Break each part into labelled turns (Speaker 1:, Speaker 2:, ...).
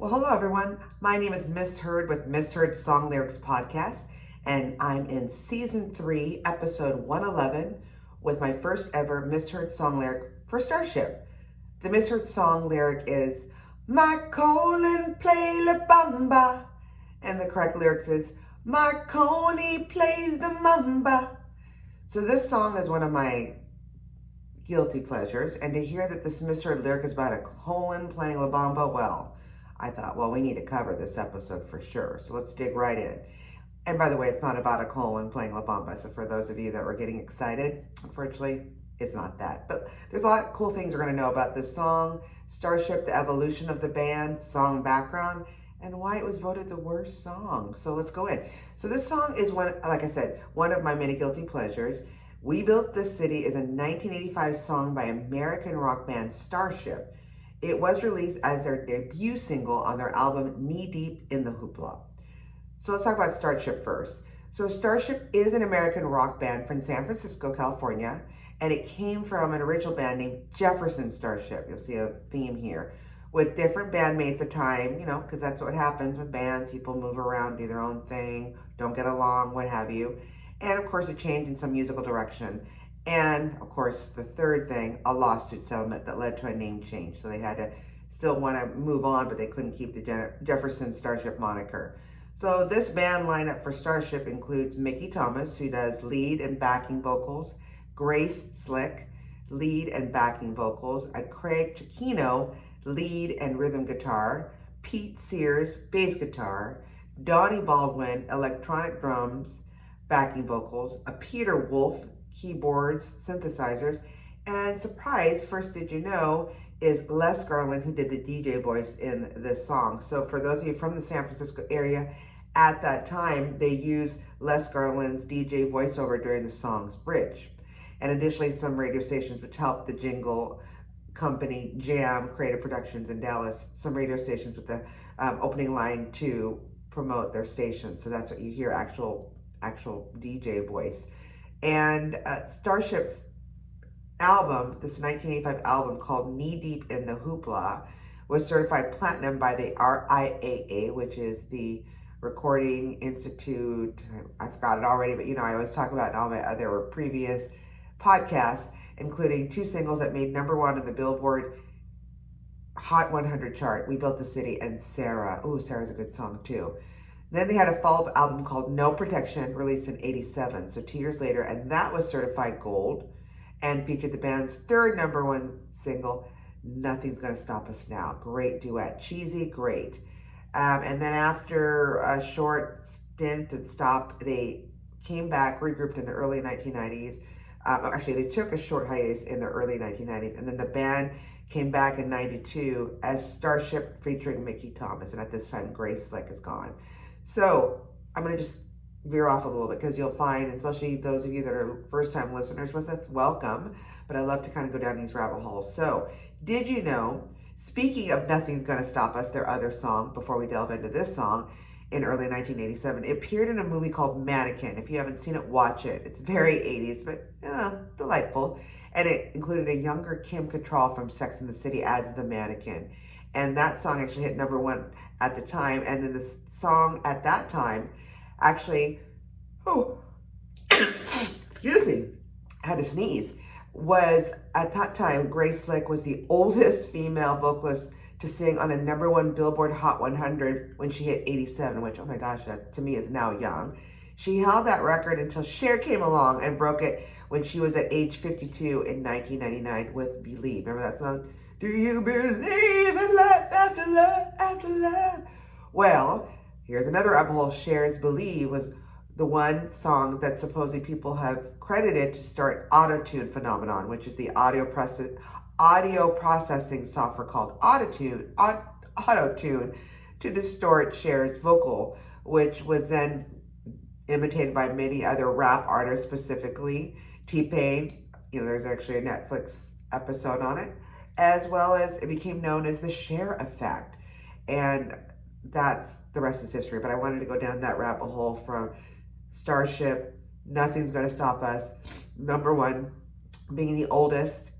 Speaker 1: Well, hello everyone. My name is Miss Heard with Miss Heard Song Lyrics Podcast, and I'm in season 3, episode 111, with my first ever Miss Heard song lyric for Starship. The Miss Heard song lyric is "My colon play la bamba," and the correct lyrics is "Marconi plays the mamba." So this song is one of my guilty pleasures, and to hear that this Miss Heard lyric is about a colon playing la bamba, well, I thought, well, we need to cover this episode for sure. So let's dig right in. And by the way, it's not about a colon playing La Bamba. So for those of you that were getting excited, unfortunately, it's not that. But there's a lot of cool things we're going to know about this song, Starship, the evolution of the band, song background, and why it was voted the worst song. So let's go in. So this song is one, like I said, one of my many guilty pleasures. We Built This City is a 1985 song by American rock band Starship. It was released as their debut single on their album Knee Deep in the Hoopla. So let's talk about Starship first. So Starship is an American rock band from San Francisco, California, and it came from an original band named Jefferson Starship. You'll see a theme here, with different bandmates at time, because that's what happens with bands. People move around, do their own thing, don't get along, what have you. And of course, a change in some musical direction. And of course, the third thing, a lawsuit settlement that led to a name change. So they had to still want to move on, but they couldn't keep the Jefferson Starship moniker. So this band lineup for Starship includes Mickey Thomas, who does lead and backing vocals, Grace Slick, lead and backing vocals, Craig Cicchino, lead and rhythm guitar, Pete Sears, bass guitar, Donnie Baldwin, electronic drums, backing vocals, a Peter Wolf, keyboards, synthesizers, and surprise, first did you know, is Les Garland, who did the DJ voice in this song. So for those of you from the San Francisco area, at that time, they used Les Garland's DJ voiceover during the song's bridge. And additionally, some radio stations which helped the jingle company Jam Creative Productions in Dallas, some radio stations with the opening line to promote their station. So that's what you hear, actual DJ voice. And Starship's album, this 1985 album called Knee Deep in the Hoopla, was certified platinum by the RIAA, which is the Recording Institute. I forgot it already, but I always talk about it in all my other previous podcasts, including 2 singles that made #1 in the Billboard Hot 100 chart, We Built the City and Sarah. Oh, Sarah's a good song too. Then they had a follow-up album called No Protection, released in '87, so 2 years later, and that was certified gold and featured the band's third #1 single, Nothing's Gonna Stop Us Now. Great duet, cheesy, great. And then after a short stint and stop, they came back, regrouped in the early 1990s. Actually, they took a short hiatus in the early 1990s, and then the band came back in '92 as Starship featuring Mickey Thomas, and at this time, Grace Slick is gone. So I'm going to just veer off a little bit because you'll find, especially those of you that are first-time listeners with us, welcome. But I love to kind of go down these rabbit holes. So did you know, speaking of Nothing's Gonna Stop Us, their other song, before we delve into this song, in early 1987, it appeared in a movie called Mannequin. If you haven't seen it, watch it. It's very 80s, but delightful. And it included a younger Kim Cattrall from Sex and the City as the mannequin. And that song actually hit #1 at the time. And then the song at that time actually, excuse me, I had to sneeze, was at that time, Grace Slick was the oldest female vocalist to sing on a #1 Billboard Hot 100 when she hit 87, which, oh my gosh, that to me is now young. She held that record until Cher came along and broke it when she was at age 52 in 1999 with Believe. Remember that song? Do you believe in life after love, after love? Well, here's another rabbit hole. Cher's Believe was the one song that supposedly people have credited to start Auto-Tune phenomenon, which is the audio processing software called Auto-Tune to distort Cher's vocal, which was then imitated by many other rap artists, specifically T-Pain. There's actually a Netflix episode on it, as well as it became known as the Cher effect. And that's the rest is history. But I wanted to go down that rabbit hole from Starship, Nothing's Gonna Stop Us, #1, being the oldest,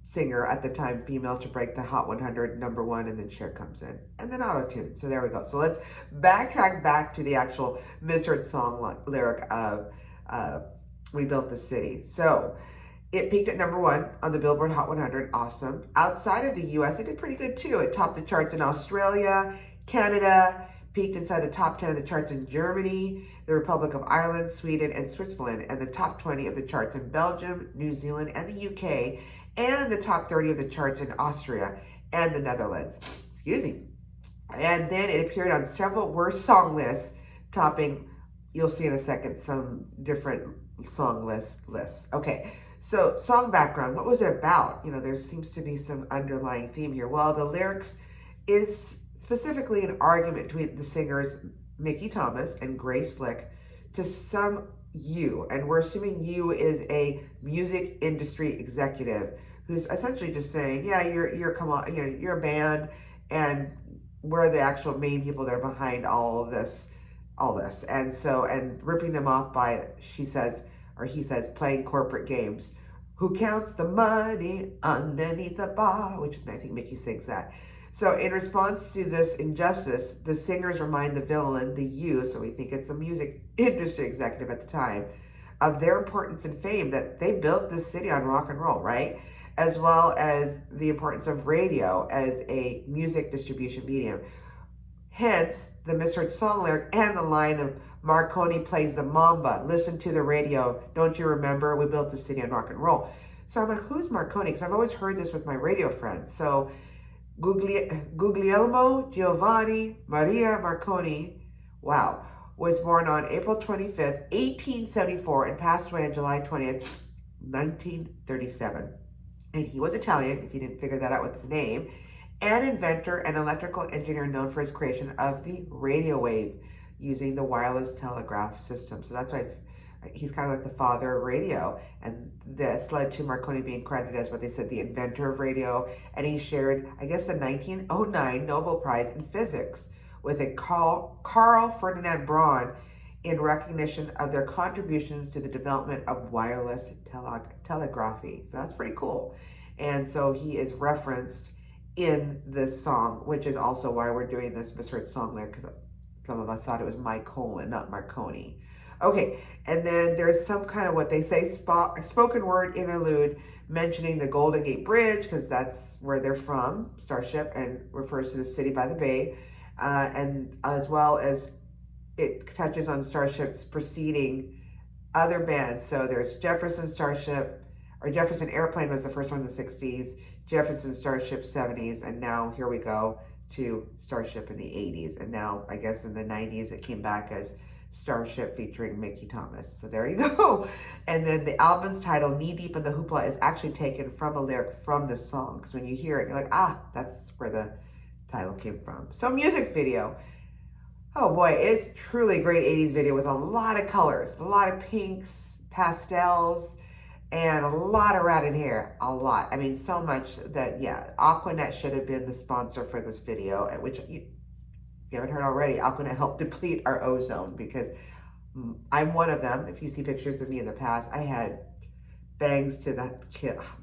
Speaker 1: singer at the time, female, to break the Hot 100 #1, and then Cher comes in, and then Auto-Tune. So there we go. So let's backtrack back to the actual misheard song lyric of We Built the City. So it peaked at #1 on the Billboard Hot 100. Awesome. Outside of the US, it did pretty good too. It topped the charts in Australia, Canada, peaked inside the top 10 of the charts in Germany, the Republic of Ireland, Sweden, and Switzerland, and the top 20 of the charts in Belgium, New Zealand, and the UK, and the top 30 of the charts in Austria and the Netherlands. Excuse me. And then it appeared on several worst song lists, topping, you'll see in a second, some different song lists. Okay, so song background, what was it about? You know, there seems to be some underlying theme here. Well, the lyrics is specifically an argument between the singers Mickey Thomas and Grace Slick to some you, and we're assuming you is a music industry executive who's essentially just saying, yeah, you're a band, and we're the actual main people that are behind all this, and ripping them off by, she says, or he says, playing corporate games. Who counts the money underneath the bar? Which I think Mickey sings that. So in response to this injustice, the singers remind the villain, the you, so we think it's a music industry executive at the time, of their importance and fame, that they built this city on rock and roll, right? As well as the importance of radio as a music distribution medium. Hence, the misheard song lyric and the line of Marconi plays the mamba, listen to the radio, don't you remember, we built the city on rock and roll. So I'm like, who's Marconi? Because I've always heard this with my radio friends. So Guglielmo Giovanni Maria Marconi, wow, was born on April 25th, 1874, and passed away on July 20th, 1937. And he was Italian, if you didn't figure that out with his name, an inventor and electrical engineer known for his creation of the radio wave using the wireless telegraph system. So that's why he's kind of like the father of radio, and this led to Marconi being credited as what they said, the inventor of radio, and he shared, I guess, the 1909 Nobel Prize in Physics with a Carl Ferdinand Braun in recognition of their contributions to the development of wireless telegraphy. So that's pretty cool. And so he is referenced in this song, which is also why we're doing this misheard song lyric, because some of us thought it was Mycolin, not Marconi. Okay, and then there's some kind of what they say spoken word interlude mentioning the Golden Gate Bridge, because that's where they're from, Starship, and refers to the city by the bay, and as well as it touches on Starship's preceding other bands. So there's Jefferson Starship, or Jefferson Airplane was the first one in the 60s, Jefferson Starship 70s, and now here we go to Starship in the 80s. And now, I guess in the 90s, it came back as Starship featuring Mickey Thomas. So there you go. And then the album's title, Knee Deep in the Hoopla, is actually taken from a lyric from the song. Because when you hear it, you're like, ah, that's where the title came from. So music video. Oh boy, it's truly a great 80s video with a lot of colors, a lot of pinks, pastels, and a lot of rat in hair, a lot. I mean, so much that, yeah, Aquanet should have been the sponsor for this video, which if you haven't heard already, Aquanet helped deplete our ozone, because I'm one of them. If you see pictures of me in the past, I had bangs to the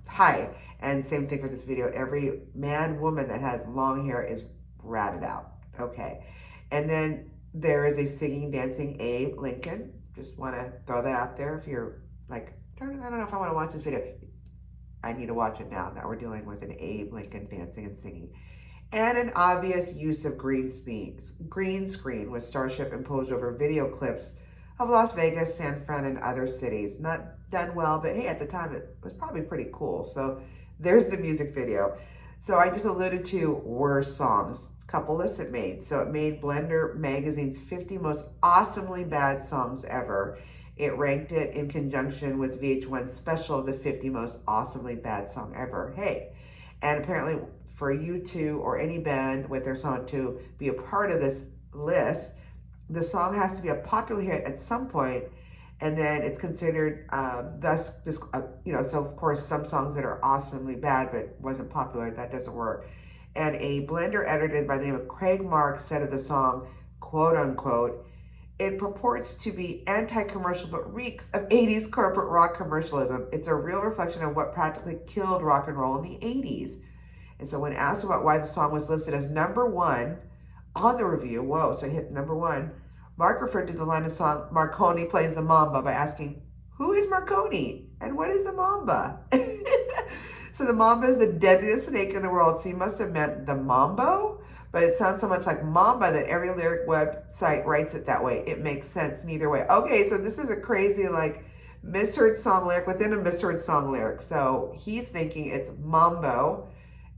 Speaker 1: high, and same thing for this video. Every man, woman that has long hair is ratted out, okay? And then there is a singing, dancing Abe Lincoln. Just want to throw that out there. If you're like, I don't know if I want to watch this video, I need to watch it now that we're dealing with an Abe Lincoln dancing and singing. And an obvious use of green screen with Starship imposed over video clips of Las Vegas, San Fran, and other cities. Not done well, but hey, at the time it was probably pretty cool. So there's the music video. So I just alluded to worst songs. Couple lists it made. So it made Blender Magazine's 50 most awesomely bad songs ever. It ranked it in conjunction with VH1's special, the 50 most awesomely bad song ever. Hey, and apparently for you to, or any band with their song to be a part of this list, the song has to be a popular hit at some point, and then it's considered so of course some songs that are awesomely bad but wasn't popular, that doesn't work. And a Blender editor by the name of Craig Marks said of the song, quote unquote, It purports to be anti-commercial but reeks of 80s corporate rock commercialism. It's a real reflection of what practically killed rock and roll in the 80s. And so when asked about why the song was listed as number one on the review, whoa, so it hit number one, Mark referred to the line of the song, Marconi plays the Mamba, by asking, who is Marconi and what is the Mamba? So the Mamba is the deadliest snake in the world, so he must have meant the Mambo, but it sounds so much like Mamba that every lyric website writes it that way. It makes sense neither way. Okay, so this is a crazy, like, misheard song lyric within a misheard song lyric. So he's thinking it's Mambo,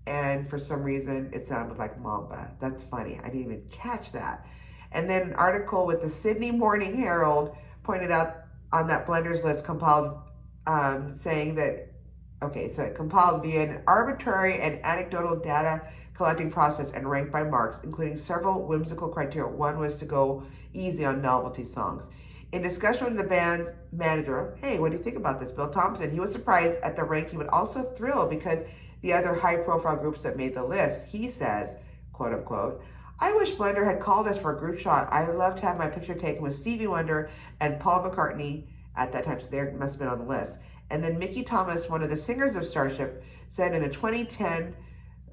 Speaker 1: and for some reason it sounded like Mamba. That's funny. I didn't even catch that. And then an article with the Sydney Morning Herald pointed out on that Blenders list compiled, saying that, okay, so it compiled via an arbitrary and anecdotal data collecting process and ranked by marks, including several whimsical criteria. One was to go easy on novelty songs. In discussion with the band's manager, hey, what do you think about this, Bill Thompson? He was surprised at the ranking, but also thrilled because the other high-profile groups that made the list. He says, quote unquote, I wish Blender had called us for a group shot. I'd love to have my picture taken with Stevie Wonder and Paul McCartney at that time, so they must have been on the list. And then Mickey Thomas, one of the singers of Starship, said in a 2010,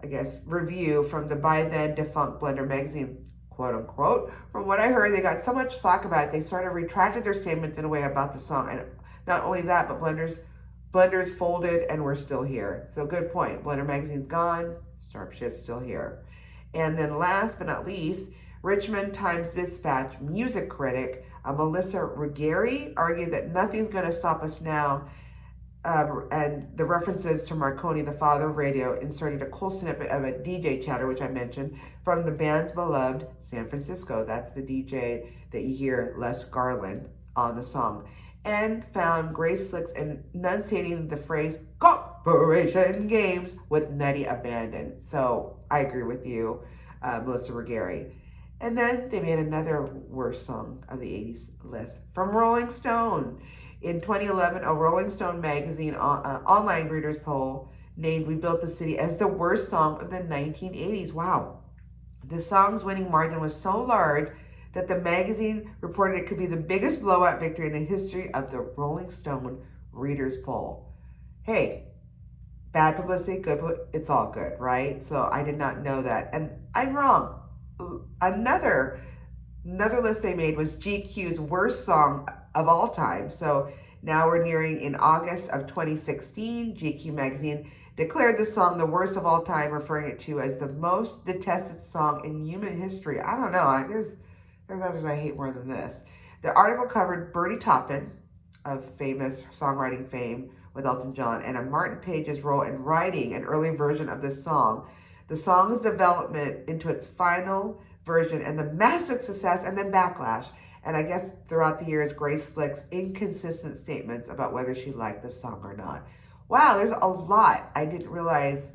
Speaker 1: I guess, review from the by then defunct Blender magazine, quote unquote, from what I heard, they got so much flack about it, they sort of retracted their statements in a way about the song. And not only that, but Blenders folded and we're still here. So good point. Blender magazine's gone, Starship's still here. And then last but not least, Richmond Times-Dispatch music critic Melissa Ruggieri argued that nothing's going to stop us now. And the references to Marconi, the father of radio, inserted a cool snippet of a DJ chatter, which I mentioned, from the band's beloved San Francisco. That's the DJ that you hear, Les Garland, on the song. And found Grace Slicks enunciating the phrase corporation games with nutty abandon. So I agree with you, Melissa Ruggieri. And then they made another worst song of the 80s list from Rolling Stone. In 2011, a Rolling Stone magazine online readers poll named We Built the City as the worst song of the 1980s. Wow. The song's winning margin was so large that the magazine reported it could be the biggest blowout victory in the history of the Rolling Stone readers poll. Hey, bad publicity, good, it's all good, right? So I did not know that. And I'm wrong. Another list they made was GQ's worst song of all time. So now we're nearing in August of 2016, GQ magazine declared the song the worst of all time, referring it to as the most detested song in human history. I don't know. There's others I hate more than this. The article covered Bertie Taupin, of famous songwriting fame with Elton John, and a Martin Page's role in writing an early version of this song, the song's development into its final version, and the massive success and then backlash. And I guess throughout the years, Grace Slick's inconsistent statements about whether she liked the song or not. Wow, there's a lot. I didn't realize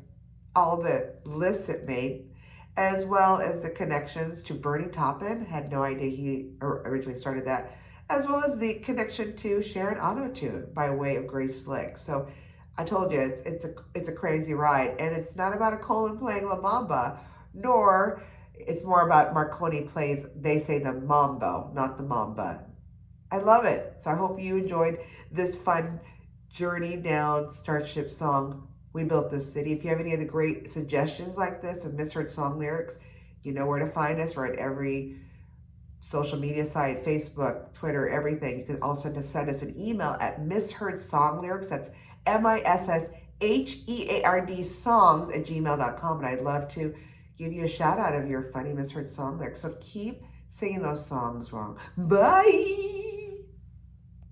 Speaker 1: all the lists it made, as well as the connections to Bertie Taupin. Had no idea he originally started that, as well as the connection to Cher and Auto-Tune by way of Grace Slick. So I told you, it's a crazy ride. And it's not about a colon playing La Mamba, nor it's more about Marconi plays, they say the Mambo, not the Mamba. I love it. So I hope you enjoyed this fun journey down Starship song, We Built This City. If you have any other great suggestions like this of misheard song lyrics, you know where to find us. We're at every social media site, Facebook, Twitter, everything. You can also just send us an email at misheard song lyrics. That's MISSHEARD songs at gmail.com. And I'd love to give you a shout out of your funny misheard song lyrics. So keep singing those songs wrong. Bye.